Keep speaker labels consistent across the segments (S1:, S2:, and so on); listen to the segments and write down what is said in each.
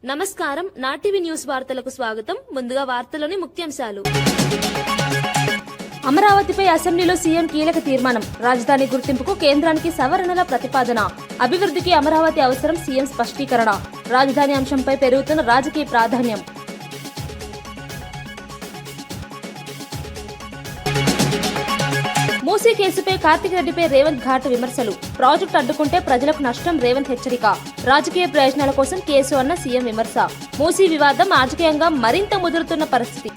S1: నమస్కారం. నాటివి న్యూస్ వార్తలకు స్వాగతం. ముందుగా వార్తలోని ముఖ్యాంశాలు. అమరావతిపై అసెంబ్లీలో సీఎం కీలక తీర్మానం. రాజధాని గుర్తింపుకు కేంద్రానికి సవరణల ప్రతిపాదన. అభివృద్ధికి అమరావతి అవసరం, సీఎం స్పష్టీకరణ. రాజధాని అంశంపై పెరుగుతున్న రాజకీయ ప్రాధాన్యం. మూసీ కేసుపై కార్తిక్ రెడ్డిపై రేవంత్ ఘాటు విమర్శలు. ప్రాజెక్టు అడ్డుకుంటే ప్రజలకు నష్టం, రేవంత్ హెచ్చరిక. రాజకీయ ప్రయోజనాల కోసం కేసు అన్న సీఎం విమర్శ. మూసీ వివాదం రాజకీయంగా మరింత ముదురుతున్న పరిస్థితి.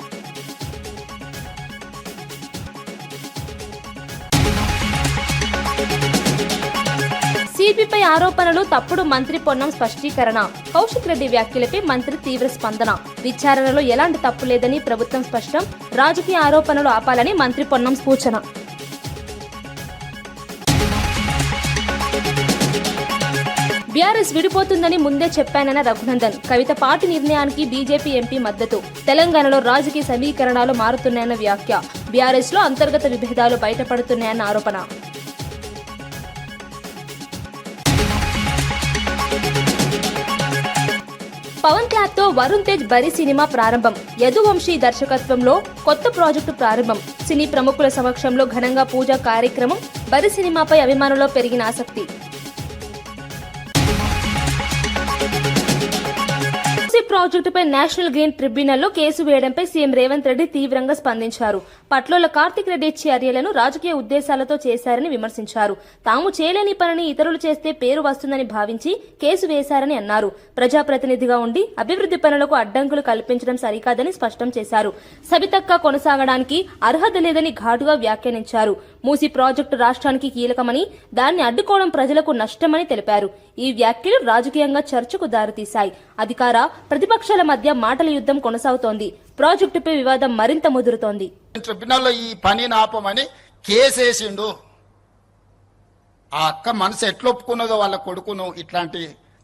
S1: సిపిపై ఆరోపణలు తప్పుడు, మంత్రి పొన్నం స్పష్టీకరణ. కౌశిక్ రెడ్డి వ్యాఖ్యలపై మంత్రి తీవ్ర స్పందన. విచారణలో ఎలాంటి తప్పు లేదని ప్రభుత్వం స్పష్టం. రాజకీయ ఆరోపణలు ఆపాలని మంత్రి పొన్నం సూచన. బీఆర్ఎస్ విడిపోతుందని ముందే చెప్పానన్న రఘునందన్. కవిత పార్టీ నిర్ణయానికి బీజేపీ ఎంపీ మద్దతు. తెలంగాణలో రాజకీయ సమీకరణాలు మారుతున్నాయన్న వ్యాఖ్య. బీఆర్ఎస్ లో అంతర్గత విభేదాలు బయటపడుతున్నాయన్న ఆరోపణ. పవన్ క్లాప్ తో వరుణ్ తేజ్ బరి సినిమా ప్రారంభం. యదువంశీ దర్శకత్వంలో కొత్త ప్రాజెక్టు ప్రారంభం. సినీ ప్రముఖుల సమక్షంలో ఘనంగా పూజా కార్యక్రమం. బరి సినిమాపై అభిమానుల్లో పెరిగిన ఆసక్తి. ప్రాజెక్టుపై నేషనల్ గ్రీన్ ట్రిబ్యునల్లో కేసు వేయడంపై సీఎం రేవంత్ రెడ్డి తీవ్రంగా స్పందించారు. పట్లోల కార్తిక్ రెడ్డి చర్యలను రాజకీయ ఉద్దేశాలతో చేశారని విమర్శించారు. తాము చేయలేని పనిని ఇతరులు చేస్తే పేరు వస్తుందని భావించి కేసు వేశారని అన్నారు. ప్రజాప్రతినిధిగా ఉండి అభివృద్ధి పనులకు అడ్డంకులు కల్పించడం సరికాదని స్పష్టం చేశారు. సబితక్క కొనసాగడానికి అర్హత లేదని ఘాటుగా వ్యాఖ్యానించారు. మూసీ ప్రాజెక్టు రాష్ట్రానికి కీలకమని, దాన్ని అడ్డుకోవడం ప్రజలకు నష్టమని తెలిపారు. ఈ వ్యాఖ్యలు రాజకీయంగా చర్చకు దారితీశాయి. అధికార ప్రతిపక్షాల మధ్య మాటల యుద్ధం కొనసాగుతోంది. ప్రాజెక్టుపై వివాదం మరింత ముదురుతోంది.
S2: ట్రిబ్యునల్లో ఈ పనిని ఆపమని కేసేసిండు. ఆ అక్క మనసు ఎట్లొప్పుకున్నదో వాళ్ళ కొడుకును ఇట్లాంటి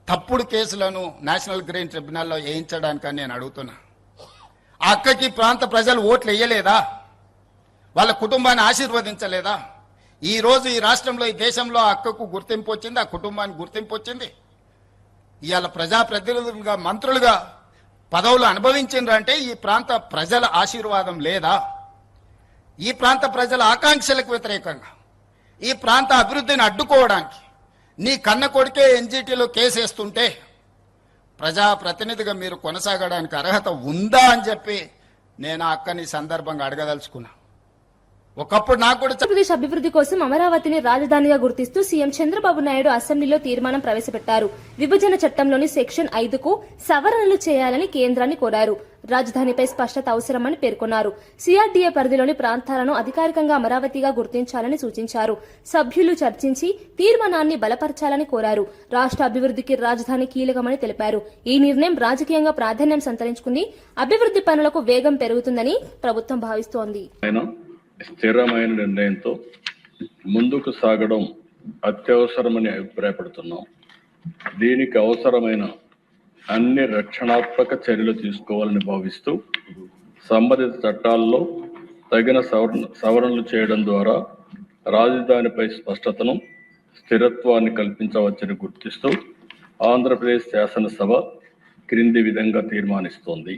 S2: తప్పుడు కేసులను నేషనల్ గ్రీన్ ట్రిబ్యునల్లో వేయించడానికని నేను అడుగుతున్నా. ఆ అక్కకి ప్రాంత ప్రజలు ఓట్లు వేయలేదా? వాళ్ళ కుటుంబాన్ని ఆశీర్వదించలేదా? ఈ రోజు ఈ రాష్ట్రంలో, ఈ దేశంలో ఆ అక్కకు గుర్తింపు వచ్చింది, ఆ కుటుంబానికి గుర్తింపు వచ్చింది. ఇవాళ ప్రజాప్రతినిధులుగా, మంత్రులుగా పదవులు అనుభవించిండ్రంటే ఈ ప్రాంత ప్రజల ఆశీర్వాదం లేదా? ఈ ప్రాంత ప్రజల ఆకాంక్షలకు వ్యతిరేకంగా, ఈ ప్రాంత అభివృద్ధిని అడ్డుకోవడానికి నీ కన్న కొడుకే ఎన్జీటీలో కేసేస్తుంటే ప్రజాప్రతినిధిగా మీరు కొనసాగడానికి అర్హత ఉందా అని చెప్పి నేను ఆ అక్కని సందర్భంగా అడగదలుచుకున్నా. ఒకప్పుడు నాకు కూడా
S1: ఆంధ్రప్రదేశ్ అభివృద్ధి కోసం అమరావతిని రాజధానిగా గుర్తిస్తూ సీఎం చంద్రబాబు నాయుడు అసెంబ్లీలో తీర్మానం ప్రవేశపెట్టారు. విభజన చట్టంలోని సెక్షన్ 5కు సవరణలు చేయాలని కేంద్రాన్ని కోరారు. రాజధానిపై స్పష్టత అవసరమని పేర్కొన్నారు. సిఆర్డీఏ పరిధిలోని ప్రాంతాలను అధికారికంగా అమరావతిగా గుర్తించాలని సూచించారు. సభ్యులు చర్చించి తీర్మానాన్ని బలపరచాలని కోరారు. రాష్ట్ర అభివృద్ధికి రాజధాని కీలకమని తెలిపారు. ఈ నిర్ణయం రాజకీయంగా ప్రాధాన్యం సంతరించుకుంది. అభివృద్ధి పనులకు వేగం పెరుగుతుందని ప్రభుత్వం భావిస్తోంది.
S3: స్థిరమైన నిర్ణయంతో ముందుకు సాగడం అత్యవసరమని అభిప్రాయపడుతున్నాం. దీనికి అవసరమైన అన్ని రక్షణాత్మక చర్యలు తీసుకోవాలని భావిస్తూ సంబంధిత చట్టాల్లో తగిన సవరణలు చేయడం ద్వారా రాజధానిపై స్పష్టతను, స్థిరత్వాన్ని కల్పించవచ్చని గుర్తిస్తూ ఆంధ్రప్రదేశ్ శాసనసభ క్రింది విధంగా తీర్మానిస్తోంది.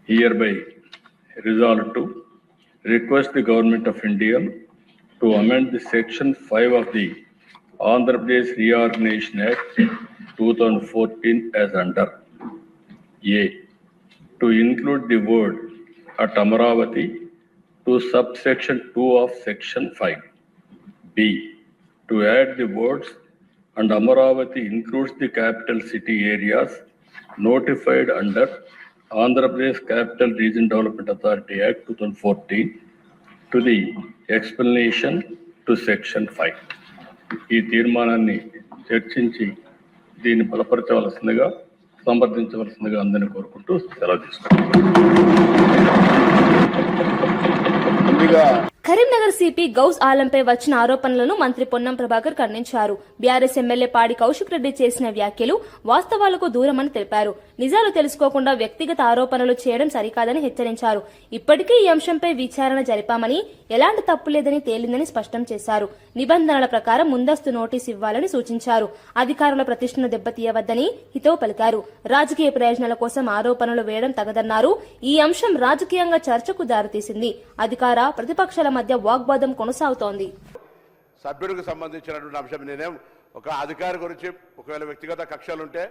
S3: Hereby resolved to request the Government of India to amend the Section 5 of the Andhra Pradesh Reorganization Act 2014 as under: A. To include the word at Amaravati to subsection 2 of Section 5. B. To add the words and Amaravati includes the capital city areas notified under Andhra Pradesh Capital Region Development Authority Act 2014 to the explanation to Section 5. ఈ తీర్మానాన్ని చర్చించి దీన్ని బలపరచవలసిందిగా, సమర్థించవలసిందిగా అందరినీ కోరుకుంటూ సెలవు తీసుకుంటాం.
S1: Karimnagar CP Ghouse ఆలంపై వచ్చిన ఆరోపణలను మంత్రి పొన్నం ప్రభాకర్ ఖండించారు. బీఆర్ఎస్ ఎమ్మెల్యే పాడి కౌశిక్ రెడ్డి చేసిన వ్యాఖ్యలు వాస్తవాలకు దూరమని తెలిపారు. నిజాలు తెలుసుకోకుండా వ్యక్తిగత ఆరోపణలు చేయడం సరికాదని హెచ్చరించారు. ఇప్పటికే ఈ అంశంపై విచారణ జరిపామని, ఎలాంటి తప్పు లేదని తేలిందని స్పష్టం చేశారు. నిబంధనల ప్రకారం ముందస్తు నోటీసు ఇవ్వాలని సూచించారు. అధికారుల ప్రతిష్టను దెబ్బతీయవద్దని హితవు పలికారు. రాజకీయ ప్రయోజనాల కోసం ఆరోపణలు వేయడం తగదన్నారు. ఈ అంశం రాజకీయంగా చర్చకు దారితీసింది. అధికార ప్రతిపక్షాల మధ్య వాగ్వాదం కొనసాగుతోంది.
S4: సభ్యుడికి సంబంధించినటువంటి అంశం నేనేం ఒక అధికారి గురించి ఒకవేళ వ్యక్తిగత కక్షలుంటే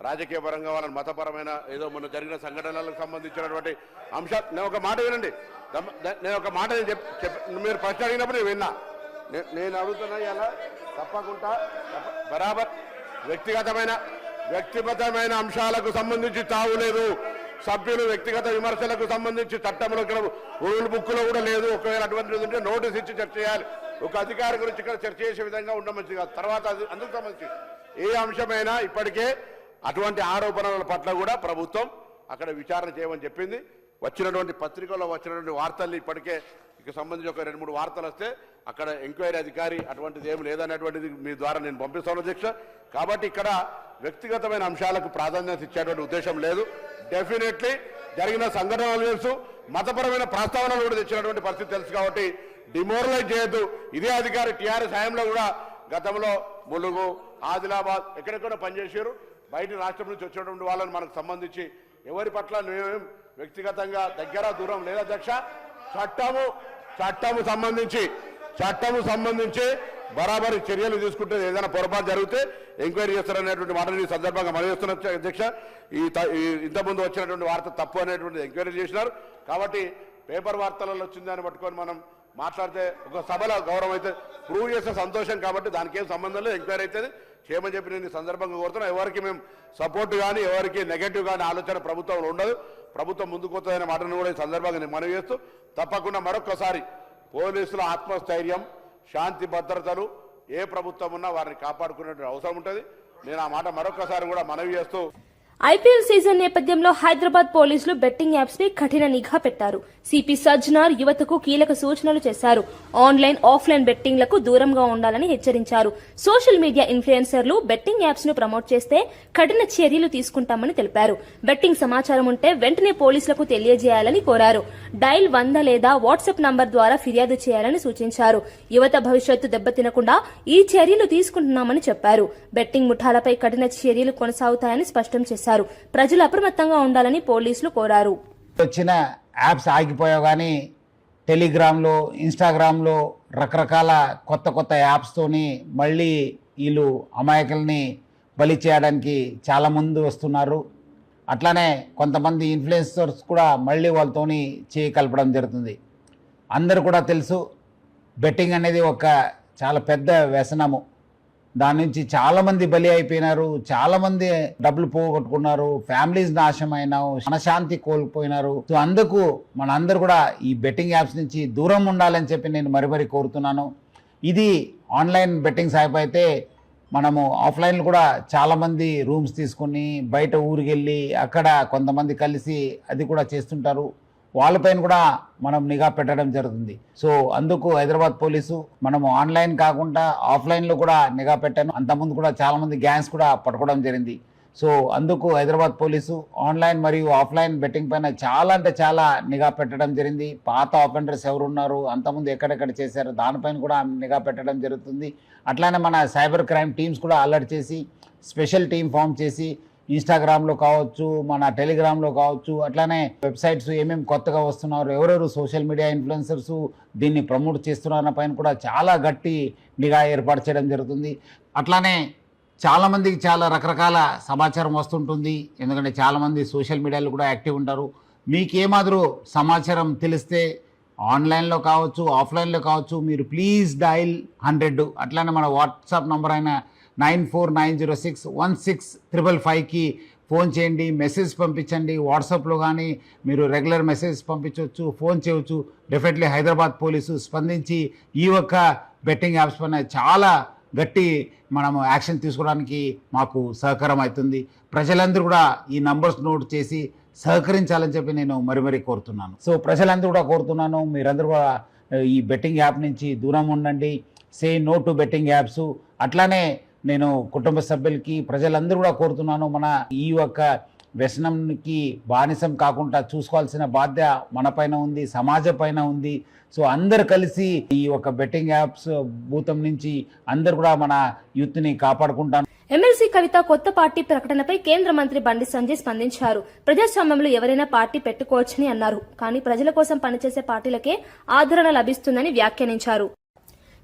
S4: రాజకీయ పరంగా వాళ్ళని మతపరమైన ఏదో మొన్న జరిగిన సంఘటనలకు సంబంధించినటువంటి అంశాలు నేను ఒక మాట వినండి. నేను ఒక మాట మీరు ప్రశ్న అడిగినప్పుడు నేను విన్నా. నేను అడుగుతున్నా ఇలా తప్పకుండా బరాబర్ వ్యక్తిగతమైన అంశాలకు సంబంధించి తావులేదు. సభ్యులు వ్యక్తిగత విమర్శలకు సంబంధించి చట్టంలో రూల్ బుక్ లో కూడా లేదు. ఒకవేళ అటువంటిది ఉంటే నోటీస్ ఇచ్చి చర్చ చేయాలి. ఒక అధికారి గురించి ఇక్కడ చర్చ చేసే విధంగా ఉండమంది కాదు. తర్వాత అందుకు సంబంధించి ఏ అంశమైనా ఇప్పటికే అటువంటి ఆరోపణల పట్ల కూడా ప్రభుత్వం అక్కడ విచారణ చేయమని చెప్పింది. వచ్చినటువంటి పత్రికల్లో వచ్చినటువంటి వార్తల్ని ఇప్పటికే ఇక సంబంధించి ఒక 2-3 వార్తలు వస్తే అక్కడ ఎంక్వైరీ అధికారి అటువంటిది ఏమి లేదనేటువంటిది మీ ద్వారా నేను పంపిస్తాను అధ్యక్ష. కాబట్టి ఇక్కడ వ్యక్తిగతమైన అంశాలకు ప్రాధాన్యత ఇచ్చేటువంటి ఉద్దేశం లేదు. డెఫినెట్లీ జరిగిన సంఘటనలు తెలుసు, మతపరమైన ప్రస్తావనలు కూడా తెచ్చినటువంటి పరిస్థితి తెలుసు. కాబట్టి డిమోరలైజ్ చేయొద్దు. ఇదే అధికారి టీఆర్ఎస్ హయాంలో కూడా గతంలో ములుగు, ఆదిలాబాద్ ఎక్కడెక్కడ పనిచేశారు. బయట రాష్ట్రం నుంచి వచ్చినటువంటి వాళ్ళని మనకు సంబంధించి ఎవరి పట్ల మేము వ్యక్తిగతంగా దగ్గర దూరం లేదా అధ్యక్ష. చట్టము సంబంధించి బరాబరి చర్యలు తీసుకుంటే ఏదైనా పొరపాటు జరిగితే ఎంక్వైరీ చేస్తారనేటువంటి మాటని ఈ సందర్భంగా మనం చేస్తున్న అధ్యక్ష. ఇంతకుముందు వచ్చినటువంటి వార్త తప్పు అనేటువంటి ఎంక్వైరీ చేసినారు. కాబట్టి పేపర్ వార్తలలో వచ్చిందని పట్టుకొని మనం మాట్లాడితే ఒక సభలో గౌరవం అయితే ప్రూవ్ చేసే సంతోషం. కాబట్టి దానికి ఏం సంబంధం లేదు. ఎంక్వైరీ అయితే చేయమని చెప్పి నేను ఈ సందర్భంగా కోరుతున్నా. ఎవరికి మేము సపోర్ట్ కానీ ఎవరికి నెగటివ్ కానీ ఆలోచన ప్రభుత్వంలో ఉండదు. ప్రభుత్వం ముందుకు వస్తుందనే మాటను కూడా ఈ సందర్భంగా నేను మనవి చేస్తూ తప్పకుండా మరొకసారి పోలీసుల ఆత్మస్థైర్యం, శాంతి భద్రతలు ఏ ప్రభుత్వం ఉన్నా వారిని కాపాడుకునే అవసరం ఉంటుంది. నేను ఆ మాట మరొకసారి కూడా మనవి చేస్తూ
S1: ఐపీఎల్ సీజన్ నేపథ్యంలో హైదరాబాద్ పోలీసులు బెట్టింగ్ యాప్స్ పై కఠిన నిఘా పెట్టారు. సిపి సజ్జనార్ యువతకు కీలక సూచనలు చేశారు. ఆన్లైన్, ఆఫ్లైన్ బెట్టింగ్లకు దూరంగా ఉండాలని హెచ్చరించారు. సోషల్ మీడియా ఇన్ఫ్లుయెన్సర్లు బెట్టింగ్ యాప్స్ ను ప్రమోట్ చేస్తే కఠిన చర్యలు తీసుకుంటామని తెలిపారు. బెట్టింగ్ సమాచారం ఉంటే వెంటనే పోలీసులకు తెలియజేయాలని కోరారు. డైల్ 100 లేదా వాట్సాప్ నంబర్ ద్వారా ఫిర్యాదు చేయాలని సూచించారు. యువత భవిష్యత్తు దెబ్బతినకుండా ఈ చర్యలు తీసుకుంటున్నామని చెప్పారు. బెట్టింగ్ ముఠాలపై కఠిన చర్యలు కొనసాగుతాయని స్పష్టం చేశారు. ప్రజలు అప్రమత్తంగా ఉండాలని పోలీసులు కోరారు.
S5: వచ్చిన యాప్స్ ఆగిపోయావు కానీ టెలిగ్రామ్లో, ఇన్స్టాగ్రామ్లో రకరకాల కొత్త యాప్స్తోని మళ్ళీ వీళ్ళు అమాయకుల్ని బలి చేయడానికి చాలా ముందు వస్తున్నారు. అట్లానే కొంతమంది ఇన్ఫ్లుయెన్సర్స్ కూడా మళ్ళీ వాళ్ళతోని చేయి కలపడం జరుగుతుంది. అందరు కూడా తెలుసు బెట్టింగ్ అనేది ఒక చాలా పెద్ద వ్యసనము. దాని నుంచి చాలామంది బలి అయిపోయినారు, చాలామంది డబ్బులు పోగొట్టుకున్నారు, ఫ్యామిలీస్ నాశనమైనారు, మనశాంతి కోల్పోయినారు. సో అందుకు మనందరూ కూడా ఈ బెట్టింగ్ యాప్స్ నుంచి దూరం ఉండాలని చెప్పి నేను మరీ కోరుతున్నాను. ఇది ఆన్లైన్ బెట్టింగ్ యాప్ అయితే మనము ఆఫ్లైన్ కూడా చాలామంది రూమ్స్ తీసుకుని బయట ఊరికి వెళ్ళి అక్కడ కొంతమంది కలిసి అది కూడా చేస్తుంటారు. వాళ్ళపైన కూడా మనం నిఘా పెట్టడం జరుగుతుంది. సో అందుకు హైదరాబాద్ పోలీసు మనము ఆన్లైన్ కాకుండా ఆఫ్లైన్లో కూడా నిఘా పెట్టాను. అంతకుముందు కూడా చాలామంది గ్యాంగ్స్ కూడా పట్టుకోవడం జరిగింది. సో అందుకు హైదరాబాద్ పోలీసు ఆన్లైన్ మరియు ఆఫ్లైన్ బెట్టింగ్ పైన చాలా అంటే చాలా నిఘా పెట్టడం జరిగింది. పాత ఆఫెండర్స్ ఎవరున్నారు, అంతకుముందు ఎక్కడెక్కడ చేశారు దానిపైన కూడా నిఘా పెట్టడం జరుగుతుంది. అట్లానే మన సైబర్ క్రైమ్ టీమ్స్ కూడా అలర్ట్ చేసి స్పెషల్ టీం ఫామ్ చేసి ఇన్స్టాగ్రామ్లో కావచ్చు, మన టెలిగ్రామ్లో కావచ్చు, అట్లానే వెబ్సైట్స్ ఏమేమి కొత్తగా వస్తున్నారు, ఎవరెవరు సోషల్ మీడియా ఇన్ఫ్లుయెన్సర్స్ దీన్ని ప్రమోట్ చేస్తున్నారన్న పైన కూడా చాలా గట్టి నిఘా ఏర్పాటు చేయడం జరుగుతుంది. అట్లానే చాలామందికి చాలా రకరకాల సమాచారం వస్తుంటుంది. ఎందుకంటే చాలామంది సోషల్ మీడియాలో కూడా యాక్టివ్ ఉంటారు. మీకు ఏమాదిరో సమాచారం తెలిస్తే ఆన్లైన్లో కావచ్చు, ఆఫ్లైన్లో కావచ్చు, మీరు ప్లీజ్ డైల్ 100. అట్లానే మన వాట్సాప్ నంబర్ అయిన 9490616555కి ఫోన్ చేయండి, మెసేజ్ పంపించండి. వాట్సాప్లో కానీ మీరు రెగ్యులర్ మెసేజ్ పంపించవచ్చు, ఫోన్ చేయవచ్చు. డెఫినెట్లీ హైదరాబాద్ పోలీసు స్పందించి ఈ ఒక్క బెట్టింగ్ యాప్స్ పైన చాలా గట్టి మనము యాక్షన్ తీసుకోవడానికి మాకు సహకారం అవుతుంది. ప్రజలందరూ కూడా ఈ నంబర్స్ నోట్ చేసి సహకరించాలని చెప్పి నేను మరీ కోరుతున్నాను. సో ప్రజలందరూ కూడా కోరుతున్నాను, మీరందరూ కూడా ఈ బెట్టింగ్ యాప్ నుంచి దూరం ఉండండి, say no to betting apps. అట్లానే నేను కుటుంబ సభ్యులకి ప్రజలందరూ కూడా కోరుతున్నాను, మన ఈ యొక్క వ్యసనంకి బానిసం కాకుండా చూసుకోవాల్సిన బాధ్యత మన పైన ఉంది, సమాజం పైన ఉంది. సో అందరు కలిసి ఈ ఒక బెట్టింగ్ యాప్స్ భూతం నుంచి అందరు కూడా మన యూత్ని కాపాడుకుంటాను.
S1: ఎమ్మెల్సీ కవిత కొత్త పార్టీ ప్రకటనపై కేంద్ర మంత్రి బండి సంజయ్ స్పందించారు. ప్రజాస్వామ్యంలో ఎవరైనా పార్టీ పెట్టుకోవచ్చని అన్నారు. కానీ ప్రజల కోసం పనిచేసే పార్టీలకే ఆదరణ లభిస్తుందని వ్యాఖ్యానించారు.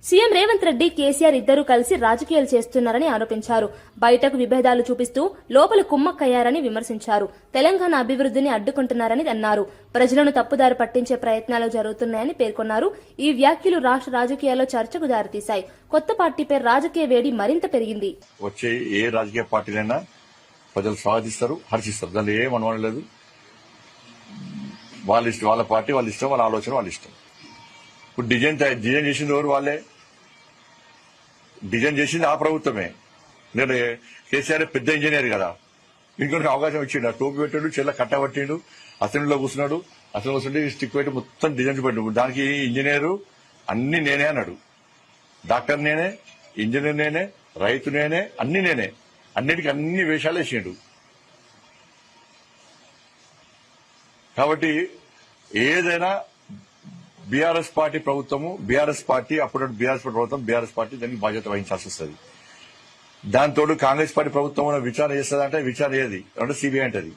S1: సీఎం రేవంత్ రెడ్డి, కేసీఆర్ ఇద్దరూ కలిసి రాజకీయాలు చేస్తున్నారని ఆరోపించారు. బయటకు విభేదాలు చూపిస్తూ లోపల కుమ్మక్కయ్యారని విమర్శించారు. తెలంగాణ అభివృద్ధిని అడ్డుకుంటున్నారని అన్నారు. ప్రజలను తప్పుదారి పట్టించే ప్రయత్నాలు జరుగుతున్నాయని పేర్కొన్నారు. ఈ వ్యాఖ్యలు రాష్ట్ర రాజకీయాల్లో చర్చకు దారితీశాయి. కొత్త పార్టీపై రాజకీయ వేడి మరింత పెరిగింది.
S6: వచ్చే ఏ రాజకీయ పార్టీలైనా ప్రజలు స్వాగతిస్తారు, హర్షిస్తారు. దానిలో ఏం అనుమానం లేదు. వాళ్ళ ఇష్టం, వాళ్ళ పార్టీ వాళ్ళ ఇష్టం, వాళ్ళ ఆలోచన వాళ్ళ ఇష్టం. ఇప్పుడు డిజైన్ చేసింది ఎవరు? వాళ్ళే డిజైన్ చేసింది, ఆ ప్రభుత్వమే. నేను కేసీఆర్ పెద్ద ఇంజనీర్ కదా, ఇంకొక అవకాశం ఇచ్చిండు. టోపీ పెట్టాడు, చెల్ల కట్టబట్టిండు, అసెంబ్లీలో కూర్చున్నాడు. అసెంబ్లీ కూర్చుంటే స్టిక్ పెట్టి మొత్తం డిజైన్స్ పెట్టాడు. దానికి ఇంజనీరు అన్ని నేనే అన్నాడు. డాక్టర్ నేనే, ఇంజనీర్ నేనే, రైతు నేనే, అన్ని నేనే. అన్నిటికీ అన్ని వేషాలు వేసిండు. కాబట్టి ఏదైనా బీఆర్ఎస్ పార్టీ ప్రభుత్వము, బీఆర్ఎస్ పార్టీ అప్పుడు బీఆర్ఎస్ ప్రభుత్వం, బీఆర్ఎస్ పార్టీ దానికి బాధ్యత వహించాల్సి వస్తుంది. దాంతో కాంగ్రెస్ పార్టీ ప్రభుత్వం విచారణ చేస్తుందంటే విచారణ ఏది అంటే సిబిఐ అంటది.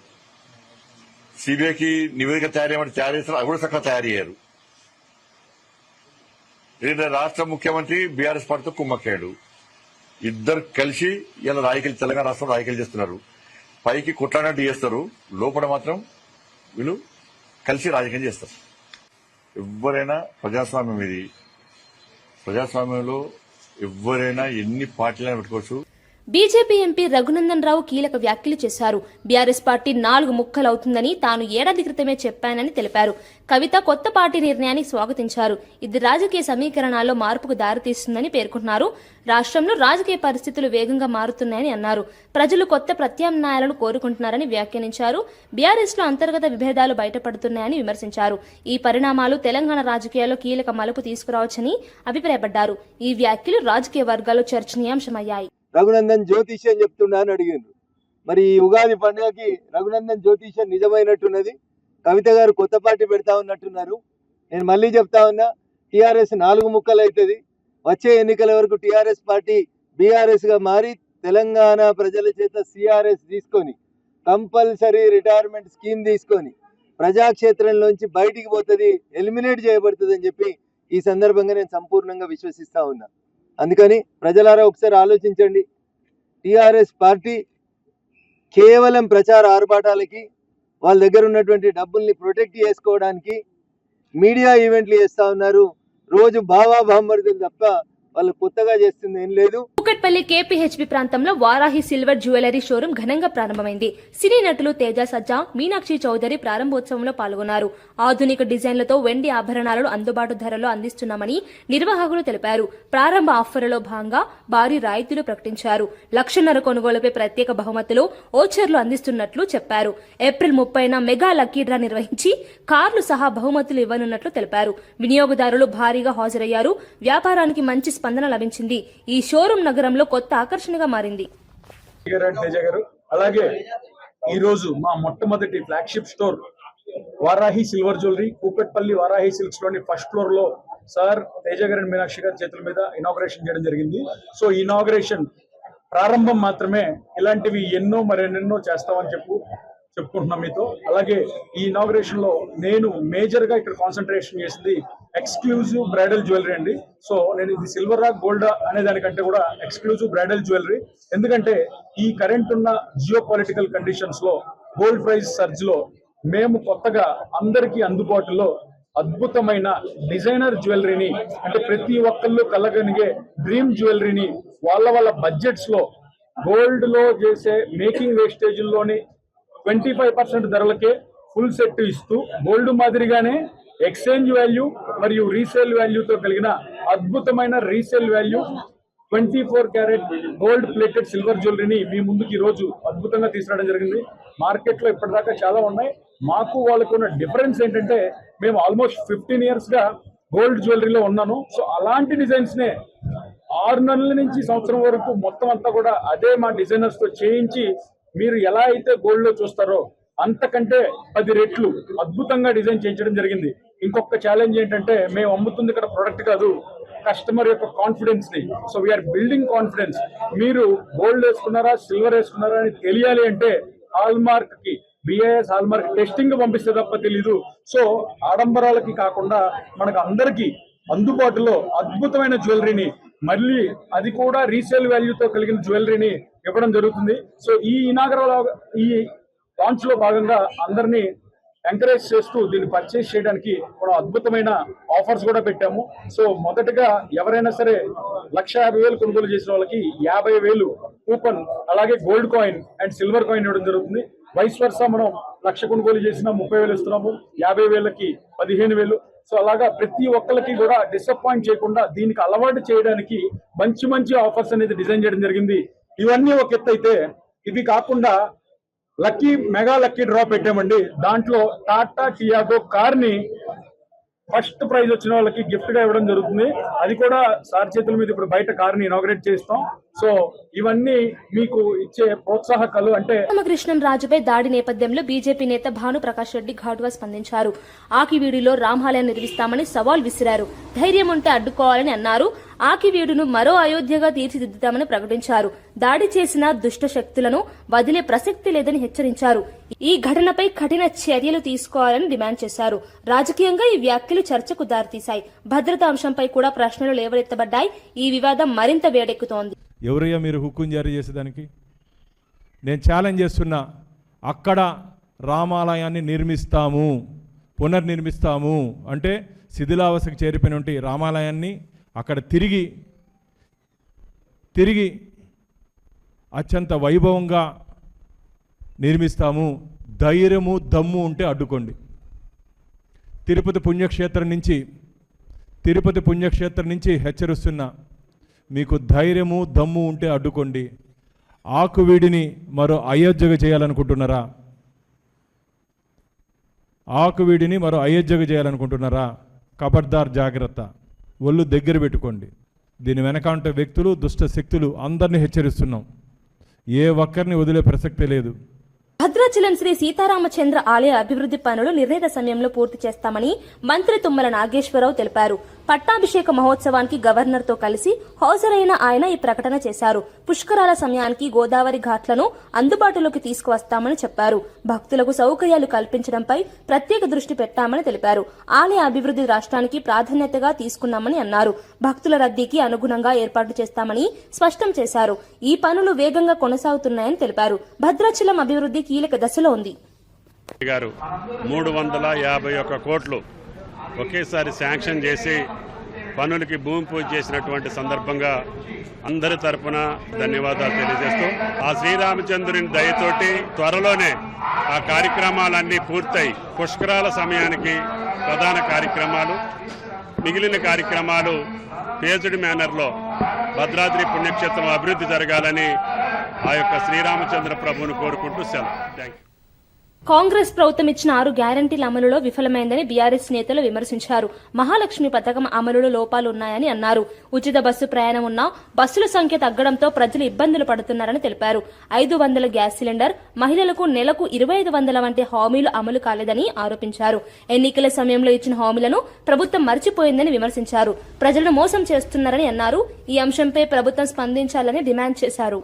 S6: సిబిఐకి నివేదిక తయారు చేస్తారు, అది కూడా చక్కగా తయారు చేయరు. ఏంటంటే రాష్ట్ర ముఖ్యమంత్రి బీఆర్ఎస్ పార్టీతో కుమ్మక్కాడు. ఇద్దరు కలిసి ఇలా రాజకీయాలు, తెలంగాణ రాష్ట్రంలో రాజకీయాలు చేస్తున్నారు. పైకి కొట్లాడినట్టు చేస్తారు, లోపల మాత్రం వీళ్ళు కలిసి రాజకీయం చేస్తారు. ఎవరైనా ప్రజాస్వామ్యం ఇది. ప్రజాస్వామ్యంలో ఎవరైనా ఎన్ని పార్టీలైనా పెట్టుకోవచ్చు.
S1: బీజేపీ ఎంపీ రఘునందన్ రావు కీలక వ్యాఖ్యలు చేశారు. బీఆర్ఎస్ పార్టీ 4 ముక్కలవుతుందని తాను ఏడాది క్రితమే చెప్పానని తెలిపారు. కవిత కొత్త పార్టీ నిర్ణయాన్ని స్వాగతించారు. ఇది రాజకీయ సమీకరణాల్లో మార్పుకు దారితీస్తుందని పేర్కొన్నారు. రాష్ట్రంలో రాజకీయ పరిస్థితులు వేగంగా మారుతున్నాయని అన్నారు. ప్రజలు కొత్త ప్రత్యామ్నాయాలను కోరుకుంటున్నారని వ్యాఖ్యానించారు. బీఆర్ఎస్ లో అంతర్గత విభేదాలు బయటపడుతున్నాయని విమర్శించారు. ఈ పరిణామాలు తెలంగాణ రాజకీయాల్లో కీలక మలుపు తీసుకురావచ్చని అభిప్రాయపడ్డారు. ఈ వ్యాఖ్యలు రాజకీయ వర్గాల్లో చర్చనీయాంశమయ్యాయి.
S7: రఘునందన్ జ్యోతిష్యం చెప్తున్నా అని అడిగిండ్రు. మరి ఈ ఉగాది పండుగకి రఘునందన్ జ్యోతిష్యం నిజమైనట్టున్నది. కవిత గారు కొత్త పార్టీ పెడతా ఉన్నట్టున్నారు. నేను మళ్ళీ చెప్తా ఉన్నా, టీఆర్ఎస్ 4 ముక్కలు అవుతుంది. వచ్చే ఎన్నికల వరకు టీఆర్ఎస్ పార్టీ బీఆర్ఎస్ గా మారి తెలంగాణ ప్రజల చేత సిఆర్ఎస్ తీసుకొని, కంపల్సరీ రిటైర్మెంట్ స్కీమ్ తీసుకొని ప్రజాక్షేత్రంలోంచి బయటికి పోతుంది, ఎలిమినేట్ చేయబడుతుంది అని చెప్పి ఈ సందర్భంగా నేను సంపూర్ణంగా విశ్వసిస్తా ఉన్నా. అందుకని ప్రజలారా ఒకసారి ఆలోచించండి. టీఆర్ఎస్ పార్టీ కేవలం ప్రచార ఆర్భాటాలకి, వాళ్ళ దగ్గర ఉన్నటువంటి డబ్బుల్ని ప్రొటెక్ట్ చేసుకోవడానికి మీడియా ఈవెంట్లు చేస్తూ ఉన్నారు. రోజు బావా బామ్మర్దులు తప్ప వాళ్ళు కొత్తగా చేస్తుంది ఏం లేదు.
S1: కూకట్పల్లి కేపీహెచ్బీ ప్రాంతంలో వారాహి సిల్వర్ జ్యువెలరీ షోరూం ఘనంగా ప్రారంభమైంది. సినీ నటులు తేజ సజ్జా, మీనాక్షి చౌదరి ప్రారంభోత్సవంలో పాల్గొన్నారు. ఆధునిక డిజైన్లతో వెండి ఆభరణాలను అందుబాటు ధరలో అందిస్తున్నామని నిర్వాహకులు తెలిపారు. ప్రారంభ ఆఫర్లలో భాగంగా భారీ రాయితీలు ప్రకటించారు. 1,00,000 కొనుగోలుపై ప్రత్యేక బహుమతులు, ఓచర్లు అందిస్తున్నట్లు చెప్పారు. ఏప్రిల్ 30న మెగా లక్కీ డ్రా నిర్వహించి కార్లు సహా బహుమతులు ఇవ్వనున్నట్లు తెలిపారు. వినియోగదారులు భారీగా హాజరయ్యారు. వ్యాపారానికి మంచి స్పందన లభించింది. ఈ షోరూం నగరంలో కొత్త ఆకర్షణగా మారింది.
S8: అలాగే ఈ రోజు మా మొట్టమొదటి flagship store Varahi silver jewellery Kukatpally Varahi silks లోని ఫస్ట్ ఫ్లోర్ లో సార్ తేజ గారు అండ్ మీనాక్షి గారి చేతుల మీద ఇనాగ్రేషన్ చేయడం జరిగింది. సో ఇనాగ్రేషన్ ప్రారంభం మాత్రమే. ఇలాంటివి ఎన్నో మరెన్నెన్నో చేస్తామని చెప్పుకుంటున్నాం మీతో. అలాగే ఈ ఇనాగ్రేషన్ లో నేను మేజర్ గా ఇక్కడ కాన్సన్ట్రేషన్ చేసింది ఎక్స్క్లూజివ్ బ్రైడల్ జ్యువెలరీ అండి. సో నేను ఇది సిల్వర్ రా గోల్డ్ అనే దానికంటే కూడా ఎక్స్క్లూజివ్ బ్రైడల్ జ్యువెలరీ. ఎందుకంటే ఈ కరెంట్ ఉన్న జియో పొలిటికల్ కండిషన్స్ లో, గోల్డ్ ప్రైస్ సర్జ్ లో మేము కొత్తగా అందరికీ అందుబాటులో అద్భుతమైన డిజైనర్ జ్యువెలరీని, అంటే ప్రతి ఒక్కళ్ళు కలగనిగే డ్రీమ్ జ్యువెలరీని వాళ్ళ బడ్జెట్స్ లో గోల్డ్ లో చేసే మేకింగ్ వేస్టేజ్ లోని 25% ధరలకే ఫుల్ సెట్ ఇస్తూ, గోల్డ్ మాదిరిగానే ఎక్స్చేంజ్ వాల్యూ మరియు రీసేల్ వాల్యూతో కలిగిన అద్భుతమైన resale value 24 carat gold plated silver జ్యువెలరీని మీ ముందుకు ఈ రోజు అద్భుతంగా తీసుకురావడం జరిగింది. మార్కెట్ లో ఇప్పటిదాకా చాలా ఉన్నాయి. మాకు వాళ్ళకు ఉన్న డిఫరెన్స్ ఏంటంటే, మేము ఆల్మోస్ట్ 15 years గా గోల్డ్ జ్యువెలరీలో ఉన్నాను. సో అలాంటి డిజైన్స్నే 6 నెలల నుంచి సంవత్సరం వరకు మొత్తం అంతా కూడా అదే మా డిజైనర్స్తో చేయించి మీరు ఎలా అయితే గోల్డ్లో చూస్తారో అంతకంటే 10 రెట్లు అద్భుతంగా డిజైన్ చేయించడం జరిగింది. ఇంకొక ఛాలెంజ్ ఏంటంటే మేము అమ్ముతుంది ఇక్కడ ప్రొడక్ట్ కాదు, కస్టమర్ యొక్క కాన్ఫిడెన్స్ ని. So we're building confidence. మీరు గోల్డ్ వేసుకున్నారా సిల్వర్ వేసుకున్నారా అని తెలియాలి అంటే హాల్మార్క్ కి బిఐఎస్ హాల్మార్క్ టెస్టింగ్ పంపిస్తే తప్ప తెలీదు. సో ఆడంబరాలకి కాకుండా మనకు అందరికీ అందుబాటులో అద్భుతమైన జ్యువెలరీని, మళ్ళీ అది కూడా రీసేల్ వాల్యూతో కలిగిన జ్యువెలరీని ఇవ్వడం జరుగుతుంది. సో ఈ ఈ లాంచ్ లో భాగంగా అందరినీ ఎంకరేజ్ చేస్తూ దీన్ని పర్చేస్ చేయడానికి కూడా అద్భుతమైన ఆఫర్స్ కూడా పెట్టాము. సో మొదటగా ఎవరైనా సరే 1,50,000 కొనుగోలు చేసిన వాళ్ళకి 50,000 కూపన్, అలాగే gold coin and silver coin ఇవ్వడం జరుగుతుంది. వైస్ వర్సా మనం 1,00,000 కొనుగోలు చేసినా 30,000 ఇస్తున్నాము, 50,000కి 15,000. సో అలాగా ప్రతి ఒక్కరికి కూడా డిసప్పాయింట్ చేయకుండా దీనికి అలవాటు చేయడానికి మంచి మంచి ఆఫర్స్ అనేది డిజైన్ చేయడం జరిగింది. ఇవన్నీ ఒక ఎత్తు అయితే, ఇవి కాకుండా మెగా లక్కీ డ్రా పెట్టామండి. దాంట్లో టాటా టియాగో కార్ ని ఫస్ట్ ప్రైజ్ వచ్చిన వాళ్ళకి గిఫ్ట్ గా ఇవ్వడం జరుగుతుంది. అది కూడా సార్ చేతుల మీద ఇప్పుడు బయట కార్ ని ఇనాగ్రేట్ చేస్తాం. సో ఇవన్నీ మీకు ఇచ్చే ప్రోత్సాహకాలు. అంటే
S1: రామకృష్ణం రాజుపై దాడి నేపథ్యంలో బీజేపీ నేత భాను ప్రకాష్ రెడ్డి ఘాటుగా స్పందించారు. ఆకివీడులో రామాలయం నిర్మిస్తామని సవాల్ విసిరారు. ధైర్యం ఉంటే అడ్డుకోవాలని అన్నారు. ఆకివీడును మరో అయోధ్యగా తీర్చిదిద్దుతామని ప్రకటించారు. దాడి చేసిన దుష్ట శక్తులను వదిలే ప్రసక్తి లేదని హెచ్చరించారు. ఈ ఘటనపై కఠిన చర్యలు తీసుకోవాలని డిమాండ్ చేశారు. రాజకీయంగా ఈ వ్యాఖ్యలు చర్చకు దారితీశాయి. భద్రతా అంశంపై కూడా ప్రశ్నలు లేవనెత్తబడ్డాయి. ఈ వివాదం మరింత వేడెక్కుతోంది.
S9: ఎవరయ్యా మీరు హుక్కుం జారీ చేసేదానికి? నేను ఛాలెంజ్ చేస్తున్నా. అక్కడ రామాలయాన్ని నిర్మిస్తాము, పునర్నిర్మిస్తాము అంటే శిథిలావస్థకు చేరిపోయినటువంటి రామాలయాన్ని అక్కడ తిరిగి అత్యంత వైభవంగా నిర్మిస్తాము. ధైర్యము దమ్ము ఉంటే అడ్డుకోండి. తిరుపతి పుణ్యక్షేత్రం నుంచి హెచ్చరిస్తున్నా, మీకు ధైర్యము దమ్ము ఉంటే అడ్డుకోండి. ఆకువీడిని మరో అయోధ్యగా చేయాలనుకుంటున్నారా? ఖబర్దార్, జాగ్రత్త, ఒళ్ళు దగ్గర పెట్టుకోండి. దీని వెనక ఉంటే వ్యక్తులు, దుష్ట శక్తులు అందరినీ హెచ్చరిస్తున్నాం. ఏ ఒక్కరిని వదిలే ప్రసక్తే లేదు.
S1: భద్రాచలం శ్రీ సీతారామచంద్ర ఆలయ అభివృద్ధి పనులు నిర్ణీత సమయంలో పూర్తి చేస్తామని మంత్రి తుమ్మల నాగేశ్వరరావు తెలిపారు. పట్టాభిషేక మహోత్సవానికి గవర్నర్ తో కలిసి హాజరైన ఆయన ఈ ప్రకటన చేశారు. పుష్కరాల సమయానికి గోదావరి ఘాట్లను అందుబాటులోకి తీసుకువస్తామని చెప్పారు. భక్తులకు సౌకర్యాలు కల్పించడంపై ప్రత్యేక దృష్టి పెట్టామని తెలిపారు. ఆలయ అభివృద్ధి రాష్ట్రానికి ప్రాధాన్యతగా తీసుకున్నామని అన్నారు. భక్తుల రద్దీకి అనుగుణంగా ఏర్పాటు చేస్తామని స్పష్టం చేశారు. ఈ పనులు వేగంగా కొనసాగుతున్నాయని తెలిపారు. భద్రాచలం అభివృద్ధి కీలక దశలో ఉంది.
S10: 351 కోట్లు ఒకేసారి శాంక్షన్ చేసి పనులకి భూమి పూజ చేసినటువంటి సందర్భంగా అందరి తరపున ధన్యవాదాలు తెలియజేస్తూ, ఆ శ్రీరామచంద్రుని దయతోటి త్వరలోనే ఆ కార్యక్రమాలన్నీ పూర్తయి పుష్కరాల సమయానికి ప్రధాన కార్యక్రమాలు, మిగిలిన కార్యక్రమాలు పేజ్డ్ మేనర్లో భద్రాద్రి పుణ్యక్షేత్రం అభివృద్ధి జరగాలని ఆ యొక్క శ్రీరామచంద్ర ప్రభువును కోరుకుంటూ సెలవు. Thank you.
S1: కాంగ్రెస్ ప్రభుత్వం ఇచ్చిన 6 గ్యారంటీల అమలులో విఫలమైందని బీఆర్ఎస్ నేతలు విమర్శించారు. మహాలక్ష్మి పథకం అమలులో లోపాలున్నాయని అన్నారు. ఉచిత బస్సు ప్రయాణం ఉన్నా బస్సుల సంఖ్య తగ్గడంతో ప్రజలు ఇబ్బందులు పడుతున్నారని తెలిపారు. 500 గ్యాస్ సిలిండర్, మహిళలకు నెలకు 2,500 వంటి హామీలు అమలు కాలేదని ఆరోపించారు. ఎన్నికల సమయంలో ఇచ్చిన హామీలను ప్రభుత్వం మర్చిపోయిందని విమర్శించారు. ప్రజలను మోసం చేస్తున్నారని అన్నారు. ఈ అంశంపై ప్రభుత్వం స్పందించాలని డిమాండ్ చేశారు.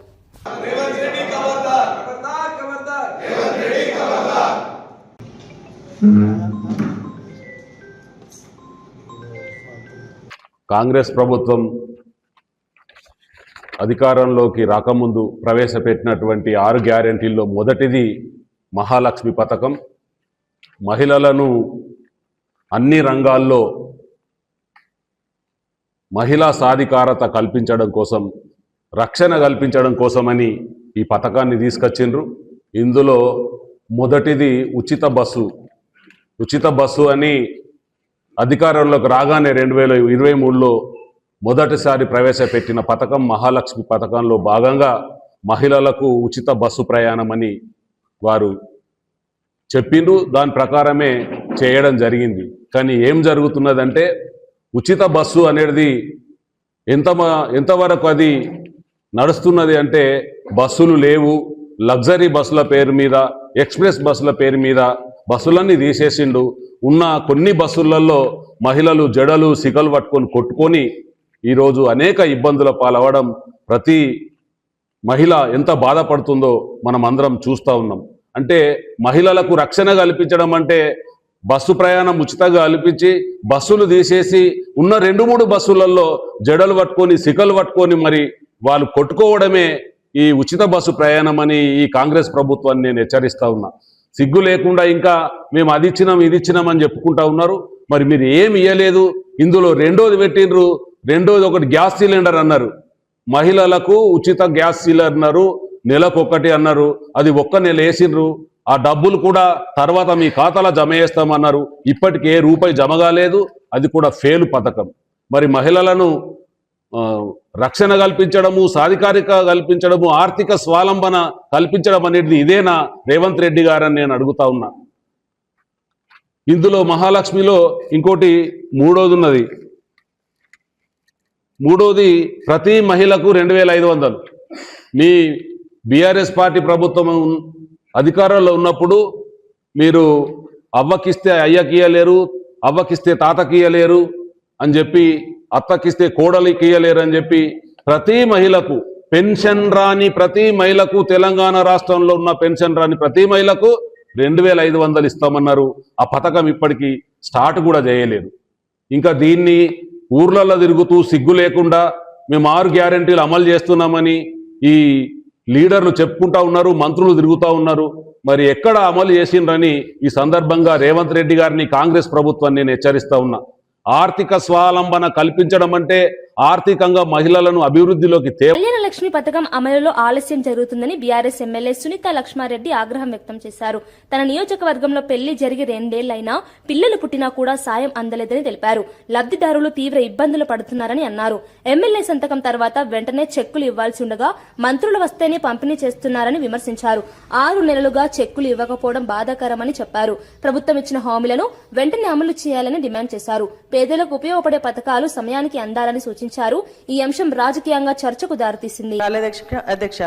S11: కాంగ్రెస్ ప్రభుత్వం అధికారంలోకి రాకముందు ప్రవేశపెట్టినటువంటి 6 గ్యారెంటీల్లో మొదటిది మహాలక్ష్మి పథకం. మహిళలను అన్ని రంగాల్లో మహిళా సాధికారత కల్పించడం కోసం, రక్షణ కల్పించడం కోసమని ఈ పథకాన్ని తీసుకొచ్చిండ్రు. ఇందులో మొదటిది ఉచిత బస్సు అని అధికారంలోకి రాగానే 2023లో మొదటిసారి ప్రవేశపెట్టిన పథకం మహాలక్ష్మి పథకంలో భాగంగా మహిళలకు ఉచిత బస్సు ప్రయాణం అని వారు చెప్పిండ్రు. దాని ప్రకారమే చేయడం జరిగింది. కానీ ఏం జరుగుతున్నదంటే ఉచిత బస్సు అనేది ఎంతవరకు అది నడుస్తున్నది అంటే బస్సులు లేవు, లగ్జరీ బస్సుల పేరు మీద, ఎక్స్ప్రెస్ బస్సుల పేరు మీద బస్సులన్నీ తీసేసిండు. ఉన్న కొన్ని బస్సులలో మహిళలు జడలు సిగలు పట్టుకొని కొట్టుకొని ఈరోజు అనేక ఇబ్బందుల పాలవడం, ప్రతి మహిళ ఎంత బాధపడుతుందో మనం అందరం చూస్తూ ఉన్నాం. అంటే మహిళలకు రక్షణ కల్పించడం అంటే బస్సు ప్రయాణం ఉచితంగా కల్పించి బస్సులు తీసేసి ఉన్న 2-3 బస్సులలో జడలు పట్టుకొని సికలు పట్టుకొని మరి వాళ్ళు కొట్టుకోవడమే ఈ ఉచిత బస్సు ప్రయాణం అని ఈ కాంగ్రెస్ ప్రభుత్వాన్ని నేను హెచ్చరిస్తా ఉన్నా. సిగ్గు లేకుండా ఇంకా మేము అది ఇచ్చినాం ఇది ఇచ్చినాం అని చెప్పుకుంటా ఉన్నారు. మరి మీరు ఏమి ఇవ్వలేదు. ఇందులో రెండోది పెట్టినరు. రెండోది ఒకటి గ్యాస్ సిలిండర్ అన్నారు. మహిళలకు ఉచిత గ్యాస్ సిలిండర్ అన్నారు, నెలకొకటి అన్నారు. అది ఒక్క నెల వేసిండ్రు. ఆ డబ్బులు కూడా తర్వాత మీ ఖాతాలో జమ చేస్తామన్నారు. ఇప్పటికే రూపాయి జమ కాలేదు. అది కూడా ఫెయిల్ పథకం. మరి మహిళలను రక్షణ కల్పించడము, సాధికారిక కల్పించడము, ఆర్థిక స్వావలంబన కల్పించడం అనేది ఇదేనా రేవంత్ రెడ్డి గారని నేను అడుగుతా ఉన్నా. ఇందులో మహాలక్ష్మిలో ఇంకోటి మూడోది ఉన్నది. మూడోది ప్రతి మహిళకు 2500. మీ బీఆర్ఎస్ పార్టీ ప్రభుత్వం అధికారంలో ఉన్నప్పుడు మీరు అవ్వకిస్తే అయ్యకి ఇయ్యలేరు, అవ్వకిస్తే తాతకి ఇయ్యలేరు అని చెప్పి, అత్తకిస్తే కోడలికి ఇయ్యలేరు అని చెప్పి ప్రతి మహిళకు పెన్షన్ రాని ప్రతి మహిళకు, తెలంగాణ రాష్ట్రంలో ఉన్న పెన్షన్ రాని ప్రతి మహిళకు 2500 ఇస్తామన్నారు. ఆ పథకం ఇప్పటికీ స్టార్ట్ కూడా చేయలేదు. ఇంకా దీన్ని ఊర్లలో తిరుగుతూ సిగ్గు లేకుండా మేము 6 గ్యారెంటీలు అమలు చేస్తున్నామని ఈ లీడర్లు చెప్పుకుంటా ఉన్నారు, మంత్రులు తిరుగుతూ ఉన్నారు. మరి ఎక్కడ అమలు చేసిండ్రని ఈ సందర్భంగా రేవంత్ రెడ్డి గారిని, కాంగ్రెస్ ప్రభుత్వాన్ని నేను హెచ్చరిస్తా ఉన్నా. ఆర్థిక స్వావలంబన కల్పించడం అంటే ఆర్థికంగా మహిళలను అభివృద్ధిలోకి
S1: కళ్యాణ లక్ష్మి పథకం అమలులో ఆలస్యం జరుగుతుందని బీఆర్ఎస్ ఎమ్మెల్యే సునీత లక్ష్మారెడ్డి ఆగ్రహం వ్యక్తం చేశారు. తన నియోజకవర్గంలో పెళ్లి జరిగి 2 ఏళ్లైనా పిల్లలు పుట్టినా కూడా సాయం అందలేదని తెలిపారు. లబ్ధిదారులు తీవ్ర ఇబ్బందులు పడుతున్నారని అన్నారు. ఎమ్మెల్యే సంతకం తర్వాత వెంటనే చెక్కులు ఇవ్వాల్సి ఉండగా మంత్రులు వస్తేనే పంపిణీ చేస్తున్నారని విమర్శించారు. 6 నెలలుగా చెక్కులు ఇవ్వకపోవడం బాధాకరమని చెప్పారు. ప్రభుత్వం ఇచ్చిన హామీలను వెంటనే అమలు చేయాలని డిమాండ్ చేశారు. పేదలకు ఉపయోగపడే పథకాలు సమయానికి అందాలని సూచించారు. ఈ అంశం రాజకీయంగా చర్చకు దారితీసింది.
S12: అధ్యక్ష,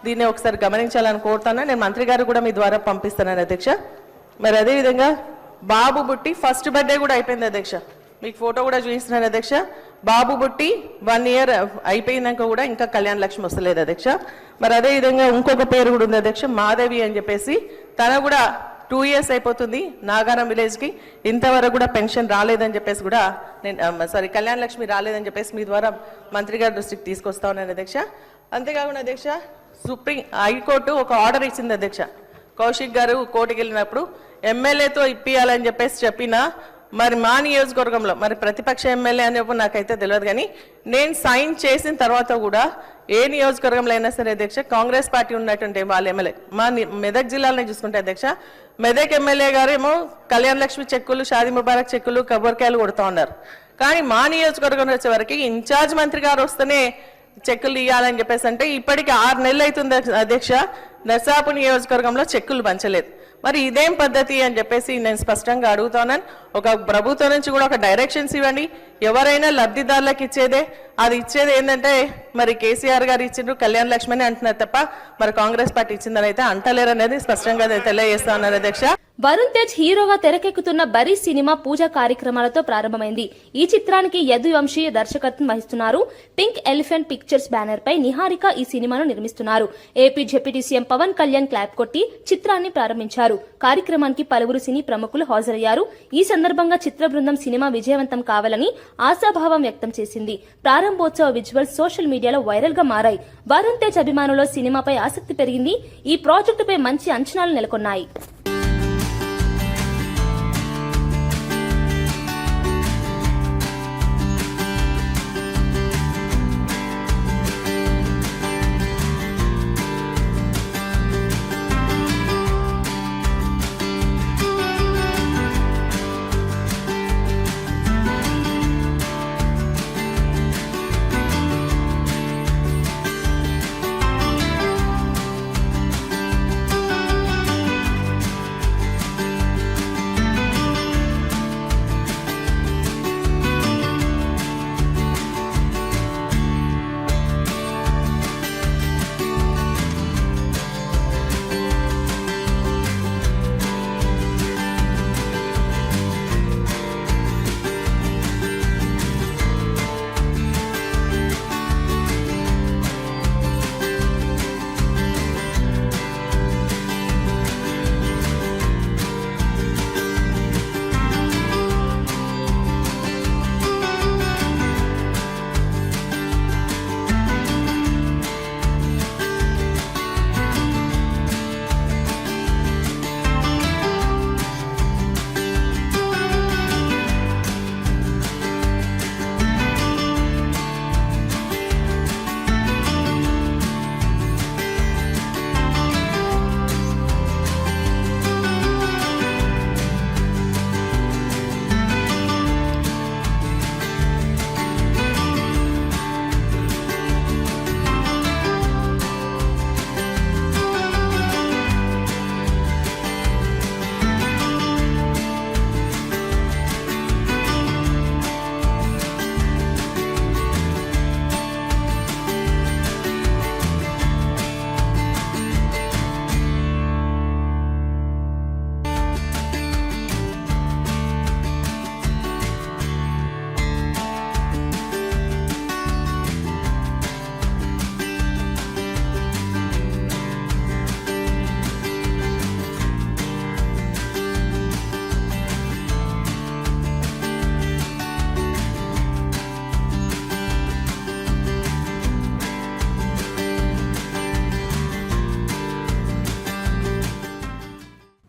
S12: దీన్ని ఒకసారి గమనించాలని కోరుతాను. నేను మంత్రి గారు కూడా మీ ద్వారా పంపిస్తున్నాను అధ్యక్ష. మరి అదే విధంగా బాబు బుట్టి ఫస్ట్ బర్త్డే కూడా అయిపోయింది అధ్యక్ష. మీకు ఫోటో కూడా చూపిస్తున్నాను అధ్యక్ష. బాబు బుట్టి 1 ఇయర్ అయిపోయినాక కూడా ఇంకా కళ్యాణ లక్ష్మి వస్తలేదు అధ్యక్ష. మరి అదే విధంగా ఇంకొక పేరు కూడా ఉంది అధ్యక్ష, మాధవి అని చెప్పేసి. తన కూడా 2 ఇయర్స్ అయిపోతుంది. నాగారం విలేజ్కి ఇంతవరకు కూడా పెన్షన్ రాలేదని చెప్పేసి కూడా నేను కళ్యాణ లక్ష్మి రాలేదని చెప్పేసి మీ ద్వారా మంత్రి గారి దృష్టికి తీసుకొస్తా ఉన్నాను అధ్యక్ష. అంతేకాకుండా అధ్యక్ష, సుప్రీం హైకోర్టు ఒక ఆర్డర్ ఇచ్చింది అధ్యక్ష. కౌశిక్ గారు కోర్టుకి వెళ్ళినప్పుడు ఎమ్మెల్యేతో ఇప్పియాలని చెప్పేసి చెప్పినా మరి మా నియోజకవర్గంలో మరి ప్రతిపక్ష ఎమ్మెల్యే అనేప్పుడు నాకైతే తెలియదు, కానీ నేను సైన్ చేసిన తర్వాత కూడా ఏ నియోజకవర్గంలో అయినా సరే అధ్యక్ష కాంగ్రెస్ పార్టీ ఉన్నటువంటి వాళ్ళ ఎమ్మెల్యే మా మెదక్ జిల్లాలోనే చూసుకుంటే అధ్యక్ష, మెదక్ ఎమ్మెల్యే గారు ఏమో కళ్యాణ లక్ష్మి చెక్కులు, షాదీ ముబారక్ చెక్కులు, కొబ్బరికాయలు కొడుతూ ఉన్నారు. కానీ మా నియోజకవర్గం వచ్చే వరకు ఇన్ఛార్జ్ మంత్రి గారు వస్తేనే చెక్కులు ఇవ్వాలని చెప్పేసి అంటే ఇప్పటికి 6 నెలలు అవుతుంది అధ్యక్ష, నర్సాపూర్ నియోజకవర్గంలో చెక్కులు పంచలేదు. మరి ఇదేం పద్ధతి అని చెప్పేసి నేను స్పష్టంగా అడుగుతాను. ఒక ప్రభుత్వం నుంచి కూడా ఒక డైరెక్షన్స్ ఇవ్వండి. ఎవరైనా లబ్ధిదారులకు ఇచ్చేదే, అది ఇచ్చేది ఏంటంటే మరి కేసీఆర్ గారు ఇచ్చిండ్రు కళ్యాణ లక్ష్మి అని అంటున్నారు తప్ప మరి కాంగ్రెస్ పార్టీ ఇచ్చిందని అయితే అంటలేరు అనేది స్పష్టంగా తెలియజేస్తా ఉన్నారు అధ్యక్ష.
S1: వరుణ్ తేజ్ హీరోగా తెరకెక్కుతున్న బరీ సినిమా పూజా కార్యక్రమాలతో ప్రారంభమైంది. ఈ చిత్రానికి యదు వంశీ దర్శకత్వం వహిస్తున్నారు. పింక్ ఎలిఫెంట్ పిక్చర్స్ బ్యానర్ పై నిహారిక ఈ సినిమాను నిర్మిస్తున్నారు. AP deputy CM Pawan Kalyan clap కొట్టి చిత్రాన్ని ప్రారంభించారు. కార్యక్రమానికి పలువురు సినీ ప్రముఖులు హాజరయ్యారు. ఈ సందర్భంగా చిత్ర బృందం సినిమా విజయవంతం కావాలని ఆశాభావం వ్యక్తం చేసింది. ప్రారంభోత్సవ విజువల్స్ సోషల్ మీడియాలో వైరల్ గా మారాయి. వరుణ్ తేజ్ అభిమానుల్లో సినిమాపై ఆసక్తి పెరిగింది. ఈ ప్రాజెక్టుపై మంచి అంచనాలు నెలకొన్నాయి.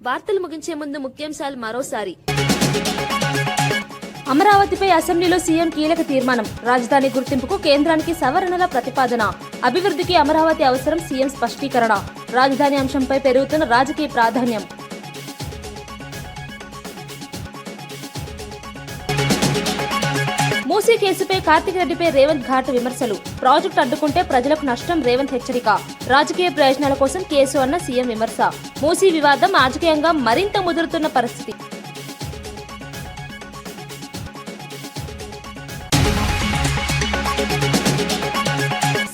S1: వార్తలు ముగించే ముందు ముఖ్యాంశాలు మరోసారి. అమరావతిపై అసెంబ్లీలో సీఎం కీలక తీర్మానం. రాజధాని గుర్తింపుకు కేంద్రానికి సవరణల ప్రతిపాదన. అభివృద్ధికి అమరావతి అవసరం, సీఎం స్పష్టీకరణ. రాజధాని అంశంపై పెరుగుతున్న రాజకీయ ప్రాధాన్యం. మూసీ కేసుపై కార్తిక్ రెడ్డిపై రేవంత్ ఘాటు విమర్శలు. ప్రాజెక్టు అడ్డుకుంటే ప్రజలకు నష్టం, రేవంత్ హెచ్చరిక. రాజకీయ ప్రయోజనాల కోసం కేసు అన్న సీఎం విమర్శ. మూసీ వివాదం రాజకీయంగా మరింత ముదురుతున్న పరిస్థితి.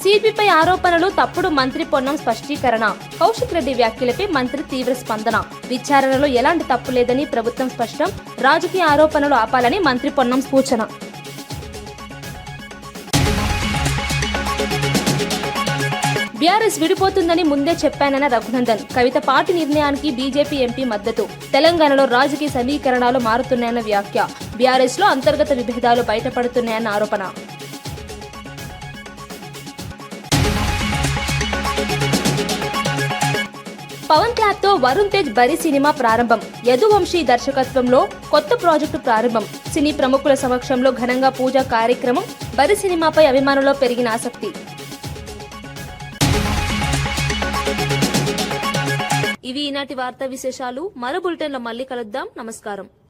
S1: సిపిపై ఆరోపణలు తప్పుడు, మంత్రి పొన్నం స్పష్టీకరణ. కౌశిక్ రెడ్డి వ్యాఖ్యలపై మంత్రి తీవ్ర స్పందన. విచారణలో ఎలాంటి తప్పు లేదని ప్రభుత్వం స్పష్టం. రాజకీయ ఆరోపణలు ఆపాలని మంత్రి పొన్నం సూచన. బీఆర్ఎస్ విడిపోతుందని ముందే చెప్పానన్న రఘునందన్. కవిత పార్టీ నిర్ణయానికి బీజేపీ ఎంపీ మద్దతు. తెలంగాణలో రాజకీయ సమీకరణాలు మారుతున్నాయన్న వ్యాఖ్య. బీఆర్ఎస్ లో అంతర్గత విభేదాలు బయటపడుతున్నాయన్న ఆరోపణ. పవన్ క్లాప్ తో వరుణ్ తేజ్ బరి సినిమా ప్రారంభం. యదువంశీ దర్శకత్వంలో కొత్త ప్రాజెక్టు ప్రారంభం. సినీ ప్రముఖుల సమక్షంలో ఘనంగా పూజా కార్యక్రమం. బరి సినిమాపై అభిమానుల్లో పెరిగిన ఆసక్తి. ఇవి ఈనాటి వార్తా విశేషాలు. మరో బులెటిన్లో మళ్ళీ కలుద్దాం. నమస్కారం.